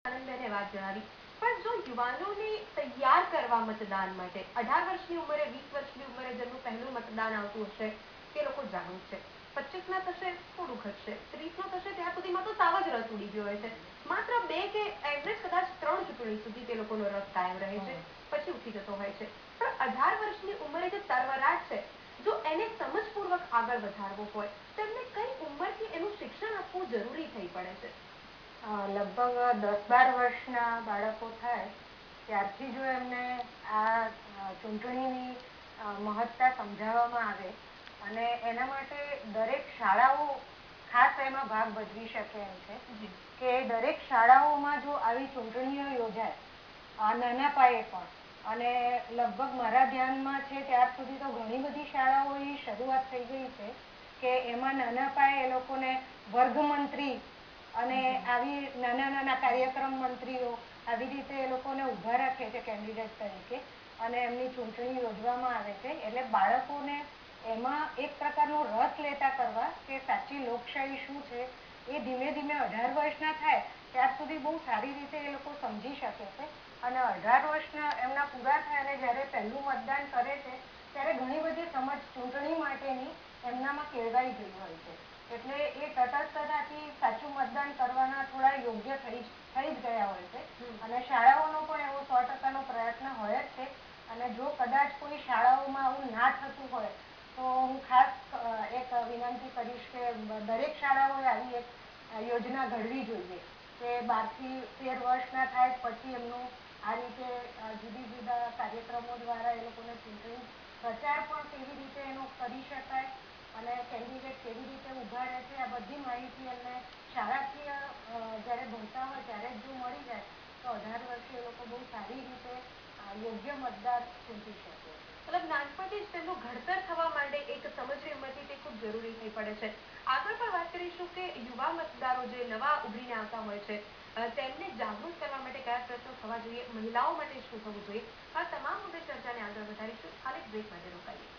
આનંદબેને વાત જણાવી. પણ જો યુવાનોને તૈયાર કરવા મતદાન માટે 18 વર્ષની ઉંમરે, 20 વર્ષની ઉંમરે જેમનું પહેલું મતદાન આવતું હશે તે લોકો જાગૃત છે. 25ના થશે થોડું ઘટશે, 30નો થશે ત્યાં સુધીમાં તો સાવ જ રસ ઉડી ગયો હોય છે. માત્ર બે કે એવરેજ કદાચ 3 ચૂંટણી સુધી તે લોકોનો રસ કાયમ રહે છે, પછી ઉઠી જતો હોય છે. પણ 18 વર્ષની ઉંમરે જે તરવરાટ છે, જો એને સમજપૂર્વક આગળ વધારવો હોય તો એમને કઈ ઉંમરથી એનું શિક્ષણ આપવું જરૂરી થઈ પડે છે? લગભગ 10-12 વર્ષના બાળકો થાય ત્યારથી જો એમને આ ચૂંટણીની મહત્તા સમજાવવામાં આવે અને એના માટે દરેક શાળાઓ ખાસ એમાં ભાગ ભજવી શકે એમ છે કે દરેક શાળાઓમાં જો આવી ચૂંટણીઓ યોજાય નાના પાયે પણ, અને લગભગ મારા ધ્યાનમાં છે ત્યાર સુધી તો ઘણી બધી શાળાઓની શરૂઆત થઈ ગઈ છે કે એમાં નાના પાયે એ લોકોને વર્ગમંત્રી અને આવી નાના નાના કાર્યક્રમ મંત્રીઓ આવી રીતે એ લોકોને ઊભા રાખે છે કેન્ડિડેટ તરીકે, અને એમની ચૂંટણી યોજવામાં આવે છે. એટલે બાળકોને એમાં એક પ્રકારનો રસ લેતા કરવા કે સાચી લોકશાહી શું છે એ ધીમે ધીમે 18 વર્ષના થાય ત્યાર સુધી બહુ સારી રીતે એ લોકો સમજી શકે છે. અને 18 વર્ષના એમના પૂરા થાય અને જ્યારે પહેલું મતદાન કરે છે ત્યારે ઘણી બધી સમજ ચૂંટણી માટેની એમનામાં કેળવાઈ ગઈ હોય છે. એટલે એ તટસ્થતાથી સાચું મતદાન કરવાના થોડા યોગ્ય થઈ જ ગયા હોય છે. અને શાળાઓનો પણ એવો 100%નો પ્રયત્ન હોય જ છે. અને જો કદાચ કોઈ શાળાઓમાં આવું ના થતું હોય તો હું ખાસ એક વિનંતી કરીશ કે દરેક શાળાઓએ આવી એક યોજના ઘડવી જોઈએ કે 12થી 13 વર્ષના થાય પછી એમનું આ રીતે જુદી જુદા કાર્યક્રમો દ્વારા એ લોકોને ચૂંટણી પ્રચાર પણ કેવી રીતે એનો કરી શકાય અને કેન્ડિડેટ કેવી રીતે ઊભા રહે છે, આ બધી માહિતી એમને શાળાકીય જ્યારે ભણતા હોય ત્યારે જ જો મળી જાય તો 18 વર્ષે એ લોકો બહુ સારી રીતે યોગ્ય મતદાર ચૂંટી શકે છે. મતલબ નાનપણથી જ તેમનું ઘડતર થવા માટે એક સમજણી ઉંમરથી તે ખૂબ જરૂરી થઈ પડે છે. આગળ પણ વાત કરીશું કે યુવા મતદારો જે નવા ઉભરીને આવતા હોય છે તેમને જાગૃત કરવા માટે કયા પ્રયત્નો થવા જોઈએ, મહિલાઓ માટે શું થવું જોઈએ, આ તમામ મુદ્દે ચર્ચાને આગળ વધારીશું. હાલ એક બ્રેક માટે રોકાઈએ.